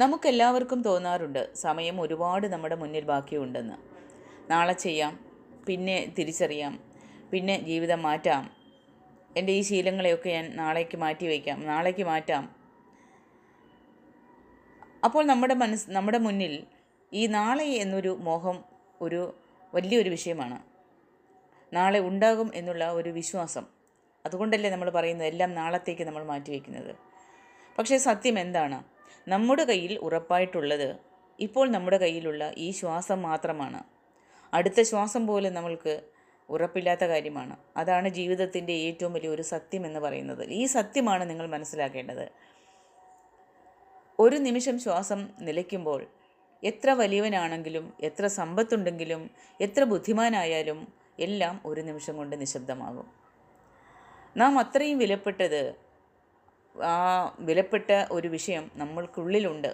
നമുക്കെല്ലാവർക്കും തോന്നാറുണ്ട് സമയം ഒരുപാട് നമ്മുടെ മുന്നിൽ ബാക്കിയുണ്ടെന്ന്. നാളെ ചെയ്യാം, പിന്നെ തിരിച്ചറിയാം, പിന്നെ ജീവിതം മാറ്റാം, എൻ്റെ ഈ ശീലങ്ങളെയൊക്കെ ഞാൻ നാളേക്ക് മാറ്റാം. അപ്പോൾ നമ്മുടെ മുന്നിൽ ഈ നാളെ എന്നൊരു മോഹം ഒരു വലിയൊരു വിഷയമാണ്. നാളെ ഉണ്ടാകും എന്നുള്ള ഒരു വിശ്വാസം. അതുകൊണ്ടല്ലേ നമ്മൾ പറയുന്നത് എല്ലാം നാളത്തേക്ക് നമ്മൾ മാറ്റിവെക്കുന്നത്. പക്ഷേ സത്യം എന്താണ്? നമ്മുടെ കയ്യിൽ ഉറപ്പായിട്ടുള്ളത് ഇപ്പോൾ നമ്മുടെ കയ്യിലുള്ള ഈ ശ്വാസം മാത്രമാണ്. അടുത്ത ശ്വാസം പോലും നമ്മൾക്ക് ഉറപ്പില്ലാത്ത കാര്യമാണ്. അതാണ് ജീവിതത്തിൻ്റെ ഏറ്റവും വലിയൊരു സത്യം എന്ന് പറയുന്നത്. ഈ സത്യമാണ് നിങ്ങൾ മനസ്സിലാക്കേണ്ടത്. ഒരു നിമിഷം ശ്വാസം നിലയ്ക്കുമ്പോൾ എത്ര വലിയവനാണെങ്കിലും, എത്ര സമ്പത്തുണ്ടെങ്കിലും, എത്ര ബുദ്ധിമാനായാലും എല്ലാം ഒരു നിമിഷം കൊണ്ട് നിശബ്ദമാകും. നാം അത്രയും വിലപ്പെട്ട ഒരു വിഷയം നമ്മൾക്കുള്ളിലുണ്ട്.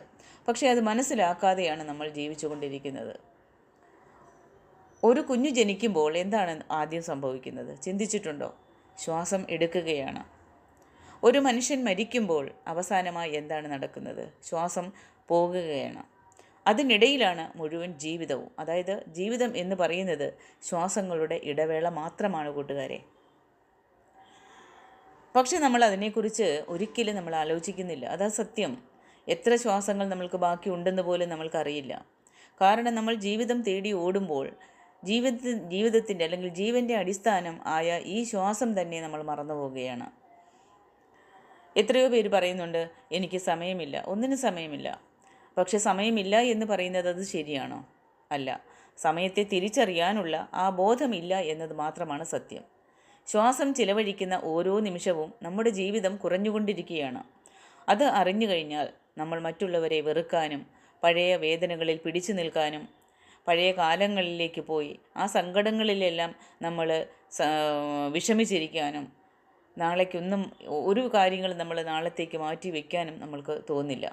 പക്ഷേ അത് മനസ്സിലാക്കാതെയാണ് നമ്മൾ ജീവിച്ചു കൊണ്ടിരിക്കുന്നത്. ഒരു കുഞ്ഞു ജനിക്കുമ്പോൾ എന്താണ് ആദ്യം സംഭവിക്കുന്നത്? ചിന്തിച്ചിട്ടുണ്ടോ? ശ്വാസം എടുക്കുകയാണ്. ഒരു മനുഷ്യൻ മരിക്കുമ്പോൾ അവസാനമായി എന്താണ് നടക്കുന്നത്? ശ്വാസം പോകുകയാണ്. അതിനിടയിലാണ് മുഴുവൻ ജീവിതവും. അതായത് ജീവിതം എന്ന് പറയുന്നത് ശ്വാസങ്ങളുടെ ഇടവേള മാത്രമാണ് കൂട്ടുകാരെ. പക്ഷെ നമ്മൾ അതിനെക്കുറിച്ച് ഒരിക്കലും നമ്മൾ ആലോചിക്കുന്നില്ല. അതാ സത്യം. എത്ര ശ്വാസങ്ങൾ നമ്മൾക്ക് ബാക്കിയുണ്ടെന്ന് പോലും നമ്മൾക്കറിയില്ല. കാരണം നമ്മൾ ജീവിതം തേടി ഓടുമ്പോൾ ജീവിതത്തിൻ്റെ അല്ലെങ്കിൽ ജീവൻ്റെ അടിസ്ഥാനം ആയ ഈ ശ്വാസം തന്നെ നമ്മൾ മറന്നു പോവുകയാണ്. എത്രയോ പേര് പറയുന്നുണ്ട് എനിക്ക് സമയമില്ല, ഒന്നിനും സമയമില്ല. പക്ഷെ സമയമില്ല എന്ന് പറയുന്നത് അത് ശരിയാണോ? അല്ല. സമയത്തെ തിരിച്ചറിയാനുള്ള ആ ബോധമില്ല എന്നത് മാത്രമാണ് സത്യം. ശ്വാസം ചിലവഴിക്കുന്ന ഓരോ നിമിഷവും നമ്മുടെ ജീവിതം കുറഞ്ഞുകൊണ്ടിരിക്കുകയാണ്. അത് അറിഞ്ഞു കഴിഞ്ഞാൽ നമ്മൾ മറ്റുള്ളവരെ വെറുക്കാനും പഴയ വേദനകളിൽ പിടിച്ചു നിൽക്കാനും പഴയ കാലങ്ങളിലേക്ക് പോയി ആ സങ്കടങ്ങളിലെല്ലാം നമ്മൾ വിഷമിച്ചിരിക്കാനും ഒരു കാര്യങ്ങളും നമ്മൾ നാളത്തേക്ക് മാറ്റി വയ്ക്കാനും നമ്മൾക്ക് തോന്നില്ല.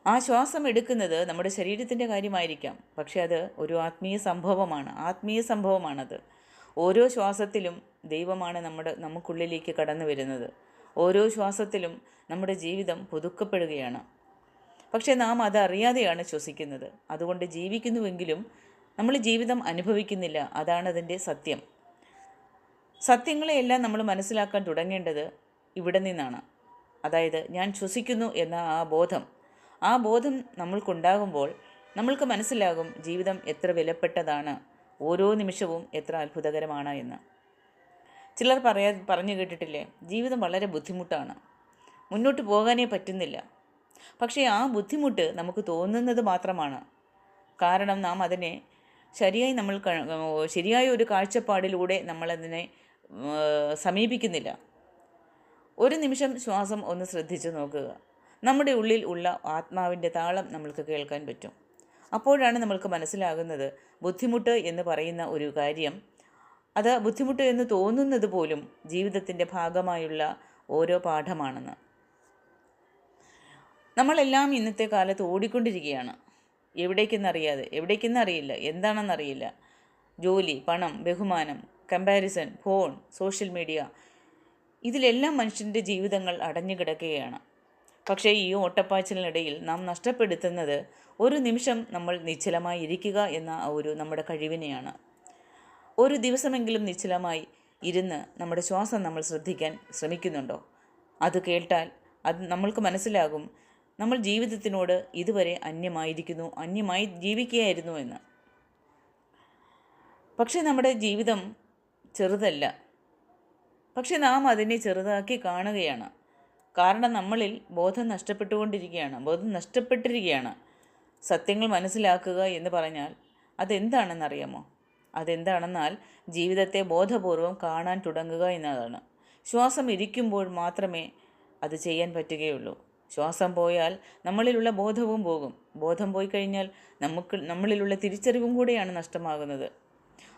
ആ ശ്വാസം എടുക്കുന്നത് നമ്മുടെ ശരീരത്തിൻ്റെ കാര്യമായിരിക്കാം, പക്ഷെ അത് ഒരു ആത്മീയ സംഭവമാണത്. ഓരോ ശ്വാസത്തിലും ദൈവമാണ് നമുക്കുള്ളിലേക്ക് കടന്നു വരുന്നത്. ഓരോ ശ്വാസത്തിലും നമ്മുടെ ജീവിതം പുതുക്കപ്പെടുകയാണ്. പക്ഷേ നാം അതറിയാതെയാണ് ശ്വസിക്കുന്നത്. അതുകൊണ്ട് ജീവിക്കുന്നുവെങ്കിലും നമ്മൾ ജീവിതം അനുഭവിക്കുന്നില്ല. അതാണ് അതിൻ്റെ സത്യം. സത്യങ്ങളെയെല്ലാം നമ്മൾ മനസ്സിലാക്കാൻ തുടങ്ങേണ്ടത് ഇവിടെ നിന്നാണ്. അതായത് ഞാൻ ശ്വസിക്കുന്നു എന്ന ആ ബോധം നമ്മൾക്കുണ്ടാകുമ്പോൾ നമ്മൾക്ക് മനസ്സിലാകും ജീവിതം എത്ര വിലപ്പെട്ടതാണ്, ഓരോ നിമിഷവും എത്ര അത്ഭുതകരമാണ് എന്ന്. ചിലർ പറഞ്ഞു കേട്ടിട്ടില്ലേ, ജീവിതം വളരെ ബുദ്ധിമുട്ടാണ്, മുന്നോട്ട് പോകാനേ പറ്റുന്നില്ല. പക്ഷേ ആ ബുദ്ധിമുട്ട് നമുക്ക് തോന്നുന്നത് മാത്രമാണ്. കാരണം നാം അതിനെ ശരിയായ ഒരു കാഴ്ചപ്പാടിലൂടെ നമ്മളതിനെ സമീപിക്കുന്നില്ല. ഒരു നിമിഷം ശ്വാസം ഒന്ന് ശ്രദ്ധിച്ചു നോക്കുക. നമ്മുടെ ഉള്ളിൽ ഉള്ള ആത്മാവിൻ്റെ താളം നമ്മൾക്ക് കേൾക്കാൻ പറ്റും. അപ്പോഴാണ് നമ്മൾക്ക് മനസ്സിലാകുന്നത് ബുദ്ധിമുട്ട് എന്ന് പറയുന്ന ഒരു കാര്യം, അത് ബുദ്ധിമുട്ട് എന്ന് തോന്നുന്നത് പോലും ജീവിതത്തിൻ്റെ ഭാഗമായുള്ള ഓരോ പാഠമാണെന്ന്. നമ്മളെല്ലാം ഇന്നത്തെ കാലത്ത് ഓടിക്കൊണ്ടിരിക്കുകയാണ്. എവിടേക്കെന്നറിയില്ല, എന്താണെന്നറിയില്ല. ജോലി, പണം, ബഹുമാനം, കമ്പാരിസൺ, ഫോൺ, സോഷ്യൽ മീഡിയ, ഇതിലെല്ലാം മനുഷ്യൻ്റെ ജീവിതങ്ങൾ അടഞ്ഞു കിടക്കുകയാണ്. പക്ഷേ ഈ ഓട്ടപ്പാച്ചിലിനിടയിൽ നാം നഷ്ടപ്പെടുത്തുന്നത് ഒരു നിമിഷം നമ്മൾ നിശ്ചലമായി ഇരിക്കുക എന്ന നമ്മുടെ കഴിവിനെയാണ്. ഒരു ദിവസമെങ്കിലും നിശ്ചലമായി ഇരുന്ന് നമ്മുടെ ശ്വാസം നമ്മൾ ശ്രദ്ധിക്കാൻ ശ്രമിക്കുന്നുണ്ടോ? അത് കേട്ടാൽ നമ്മൾക്ക് മനസ്സിലാകും നമ്മൾ ജീവിതത്തിനോട് ഇതുവരെ അന്യമായി ജീവിക്കുകയായിരുന്നു എന്ന്. പക്ഷേ നമ്മുടെ ജീവിതം ചെറുതല്ല. പക്ഷെ നാം അതിനെ ചെറുതാക്കി കാണുകയാണ്. കാരണം നമ്മളിൽ ബോധം നഷ്ടപ്പെട്ടിരിക്കുകയാണ്. സത്യങ്ങൾ മനസ്സിലാക്കുക എന്ന് പറഞ്ഞാൽ അതെന്താണെന്നറിയാമോ? അതെന്താണെന്നാൽ ജീവിതത്തെ ബോധപൂർവം കാണാൻ തുടങ്ങുക എന്നതാണ്. ശ്വാസം ഇരിക്കുമ്പോൾ മാത്രമേ അത് ചെയ്യാൻ പറ്റുകയുള്ളൂ. ശ്വാസം പോയാൽ നമ്മളിലുള്ള ബോധവും പോകും. ബോധം പോയി കഴിഞ്ഞാൽ നമ്മളിലുള്ള തിരിച്ചറിവും കൂടെയാണ് നഷ്ടമാകുന്നത്.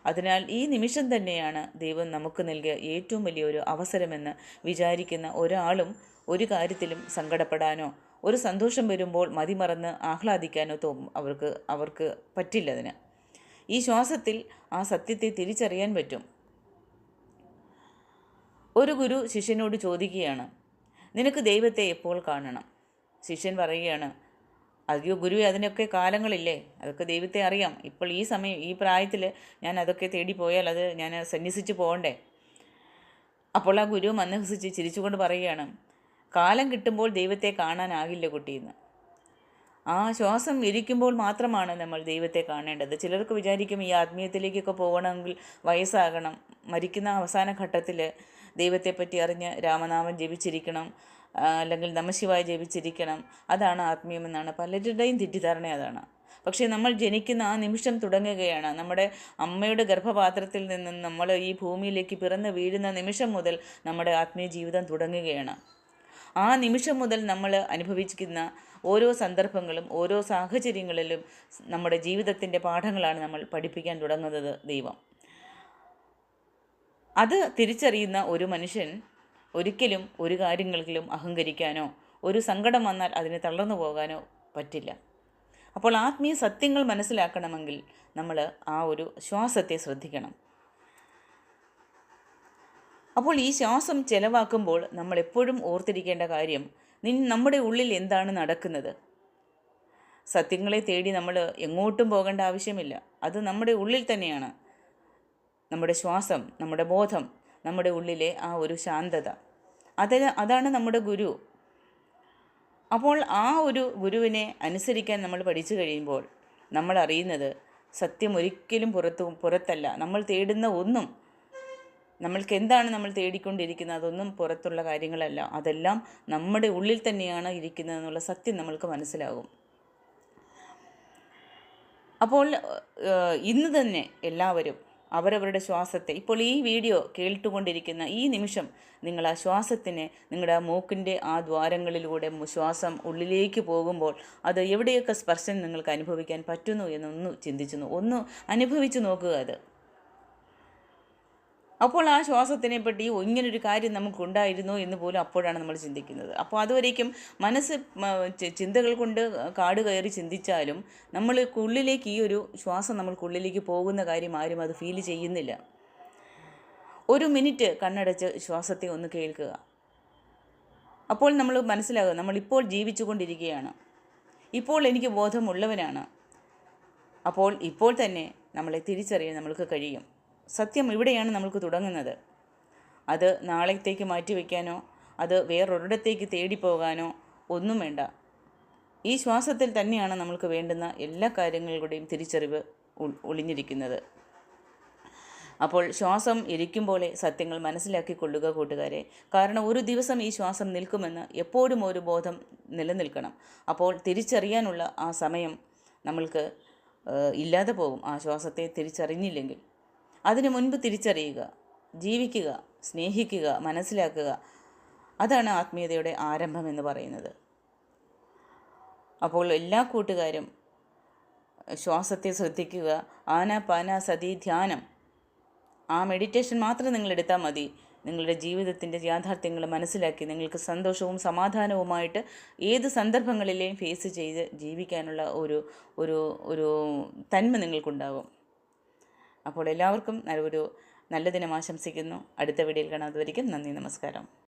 അതിനാൽ ഈ നിമിഷം തന്നെയാണ് ദൈവം നമുക്ക് നൽകിയ ഏറ്റവും വലിയൊരു അവസരമെന്ന് വിചാരിക്കുന്ന ഒരാളും ഒരു കാര്യത്തിലും സങ്കടപ്പെടാനോ ഒരു സന്തോഷം വരുമ്പോൾ മതിമറന്ന് ആഹ്ലാദിക്കാനോ അവർക്ക് പറ്റില്ല. അതിന് ഈ ശ്വാസത്തിൽ ആ സത്യത്തെ തിരിച്ചറിയാൻ പറ്റും. ഒരു ഗുരു ശിഷ്യനോട് ചോദിക്കുകയാണ്, നിനക്ക് ദൈവത്തെ എപ്പോൾ കാണണം? ശിഷ്യൻ പറയുകയാണ്, അയ്യോ ഗുരുവേ, അതിനൊക്കെ കാലങ്ങളില്ലേ, അതൊക്കെ ദൈവത്തെ അറിയാം. ഇപ്പോൾ ഈ സമയം ഈ പ്രായത്തിൽ ഞാൻ അതൊക്കെ തേടി പോയാൽ അത് ഞാൻ സന്യസിച്ച് പോകണ്ടേ. അപ്പോൾ ആ ഗുരു മന്ദഹസിച്ച് ചിരിച്ചുകൊണ്ട് പറയുകയാണ്, കാലം കിട്ടുമ്പോൾ ദൈവത്തെ കാണാനാകില്ല കുട്ടിയെന്ന്. ആ ശ്വാസം ഇരിക്കുമ്പോൾ മാത്രമാണ് നമ്മൾ ദൈവത്തെ കാണേണ്ടത്. ചിലർക്ക് വിചാരിക്കും ഈ ആത്മീയത്തിലേക്കൊക്കെ പോകണമെങ്കിൽ വയസ്സാകണം, മരിക്കുന്ന അവസാന ഘട്ടത്തിൽ ദൈവത്തെപ്പറ്റി അറിഞ്ഞ് രാമനാമം ജപിച്ചിരിക്കണം, അല്ലെങ്കിൽ നമഃശിവായ ജപിച്ചിരിക്കണം, അതാണ് ആത്മീയമെന്നാണ് പലരുടെയും തെറ്റിദ്ധാരണ. അതാണ്. പക്ഷേ നമ്മൾ ജനിക്കുന്ന ആ നിമിഷം തുടങ്ങുകയാണ്. നമ്മുടെ അമ്മയുടെ ഗർഭപാത്രത്തിൽ നിന്നും നമ്മൾ ഈ ഭൂമിയിലേക്ക് പിറന്ന് വീഴുന്ന നിമിഷം മുതൽ നമ്മുടെ ആത്മീയ ജീവിതം തുടങ്ങുകയാണ്. ആ നിമിഷം മുതൽ നമ്മൾ അനുഭവിക്കുന്ന ഓരോ സന്ദർഭങ്ങളും ഓരോ സാഹചര്യങ്ങളിലും നമ്മുടെ ജീവിതത്തിൻ്റെ പാഠങ്ങളാണ് നമ്മൾ പഠിപ്പിക്കാൻ തുടങ്ങുന്നത് ദൈവം. അത് തിരിച്ചറിയുന്ന ഒരു മനുഷ്യൻ ഒരിക്കലും ഒരു കാര്യങ്ങളിലും അഹങ്കരിക്കാനോ ഒരു സങ്കടം വന്നാൽ അതിന് തളർന്നു പോകാനോ പറ്റില്ല. അപ്പോൾ ആത്മീയ സത്യങ്ങൾ മനസ്സിലാക്കണമെങ്കിൽ നമ്മൾ ആ ഒരു ശ്വാസത്തെ ശ്രദ്ധിക്കണം. അപ്പോൾ ഈ ശ്വാസം ചെലവാക്കുമ്പോൾ നമ്മൾ എപ്പോഴും ഓർത്തിരിക്കേണ്ട കാര്യം, നമ്മുടെ ഉള്ളിൽ എന്താണ് നടക്കുന്നത്. സത്യങ്ങളെ തേടി നമ്മൾ എങ്ങോട്ടും പോകേണ്ട ആവശ്യമില്ല. അത് നമ്മുടെ ഉള്ളിൽ തന്നെയാണ്. നമ്മുടെ ശ്വാസം, നമ്മുടെ ബോധം, നമ്മുടെ ഉള്ളിലെ ആ ഒരു ശാന്തത, അതാണ് നമ്മുടെ ഗുരു. അപ്പോൾ ആ ഒരു ഗുരുവിനെ അനുസരിക്കാൻ നമ്മൾ പഠിച്ചു കഴിയുമ്പോൾ നമ്മൾ അറിയുന്നത് സത്യം ഒരിക്കലും പുറത്തല്ല. നമ്മൾ തേടുന്ന ഒന്നും, നമ്മൾക്ക് എന്താണ് നമ്മൾ തേടിക്കൊണ്ടിരിക്കുന്നത്, അതൊന്നും പുറത്തുള്ള കാര്യങ്ങളല്ല, അതെല്ലാം നമ്മുടെ ഉള്ളിൽ തന്നെയാണ് ഇരിക്കുന്നതെന്നുള്ള സത്യം നമ്മൾക്ക് മനസ്സിലാകും. അപ്പോൾ ഇന്ന് തന്നെ എല്ലാവരും അവരവരുടെ ശ്വാസത്തെ, ഇപ്പോൾ ഈ വീഡിയോ കേട്ടുകൊണ്ടിരിക്കുന്ന ഈ നിമിഷം നിങ്ങൾ ആ ശ്വാസത്തിനെ, നിങ്ങളുടെ ആ മൂക്കിൻ്റെ ആ ദ്വാരങ്ങളിലൂടെ ശ്വാസം ഉള്ളിലേക്ക് പോകുമ്പോൾ അത് എവിടെയൊക്കെ സ്പർശം നിങ്ങൾക്ക് അനുഭവിക്കാൻ പറ്റുന്നു എന്നൊന്ന് ചിന്തിച്ചു, ഒന്ന് അനുഭവിച്ചു നോക്കുക അത്. അപ്പോൾ ആ ശ്വാസത്തിനെ പറ്റി ഇങ്ങനൊരു കാര്യം നമുക്കുണ്ടായിരുന്നു എന്ന് പോലും അപ്പോഴാണ് നമ്മൾ ചിന്തിക്കുന്നത്. അപ്പോൾ അതുവരേക്കും മനസ്സ് ചിന്തകൾ കൊണ്ട് കാട് കയറി ചിന്തിച്ചാലും നമ്മൾക്കുള്ളിലേക്ക് ഈ ഒരു ശ്വാസം നമ്മൾക്കുള്ളിലേക്ക് പോകുന്ന കാര്യം ആരും അത് ഫീൽ ചെയ്യുന്നില്ല. ഒരു മിനിറ്റ് കണ്ണടച്ച് ശ്വാസത്തെ ഒന്ന് കേൾക്കുക. അപ്പോൾ നമ്മൾ മനസ്സിലാകുക, നമ്മളിപ്പോൾ ജീവിച്ചു കൊണ്ടിരിക്കുകയാണ്, ഇപ്പോൾ എനിക്ക് ബോധമുള്ളവനാണ്. അപ്പോൾ ഇപ്പോൾ തന്നെ നമ്മളെ തിരിച്ചറിയാൻ നമ്മൾക്ക് കഴിയും. സത്യം ഇവിടെയാണ് നമ്മൾക്ക് തുടങ്ങുന്നത്. അത് നാളത്തേക്ക് മാറ്റി വയ്ക്കാനോ അത് വേറൊരിടത്തേക്ക് തേടിപ്പോകാനോ ഒന്നും വേണ്ട. ഈ ശ്വാസത്തിൽ തന്നെയാണ് നമ്മൾക്ക് വേണ്ടുന്ന എല്ലാ കാര്യങ്ങളുടെയും തിരിച്ചറിവ് ഒളിഞ്ഞിരിക്കുന്നത്. അപ്പോൾ ശ്വാസം ഇരിക്കുമ്പോഴേ സത്യങ്ങൾ മനസ്സിലാക്കിക്കൊള്ളുക കൂട്ടുകാരെ. കാരണം ഒരു ദിവസം ഈ ശ്വാസം നിൽക്കുമെന്ന് എപ്പോഴും ഒരു ബോധം നിലനിൽക്കണം. അപ്പോൾ തിരിച്ചറിയാനുള്ള ആ സമയം നമ്മൾക്ക് ഇല്ലാതെ പോകും. ആ ശ്വാസത്തെ തിരിച്ചറിഞ്ഞില്ലെങ്കിൽ അതിനു മുൻപ് തിരിച്ചറിയുക, ജീവിക്കുക, സ്നേഹിക്കുക, മനസ്സിലാക്കുക. അതാണ് ആത്മീയതയുടെ ആരംഭം എന്ന് പറയുന്നത്. അപ്പോൾ എല്ലാ കൂട്ടുകാരും ശ്വാസത്തെ ശ്രദ്ധിക്കുക. ആനാപാനസതി ധ്യാനം, ആ മെഡിറ്റേഷൻ മാത്രം നിങ്ങൾ എടുത്താൽ മതി. നിങ്ങളുടെ ജീവിതത്തിൻ്റെ യാഥാർത്ഥ്യങ്ങൾ മനസ്സിലാക്കി നിങ്ങൾക്ക് സന്തോഷവും സമാധാനവുമായിട്ട് ഏത് സന്ദർഭങ്ങളിലെയും ഫേസ് ചെയ്ത് ജീവിക്കാനുള്ള ഒരു തന്മ നിങ്ങൾക്കുണ്ടാകും. അപ്പോൾ എല്ലാവർക്കും ഒരു നല്ല ദിനം ആശംസിക്കുന്നു. അടുത്ത വീഡിയോയിൽ കാണാം. അതുവരെയ്ക്കും നന്ദി, നമസ്കാരം.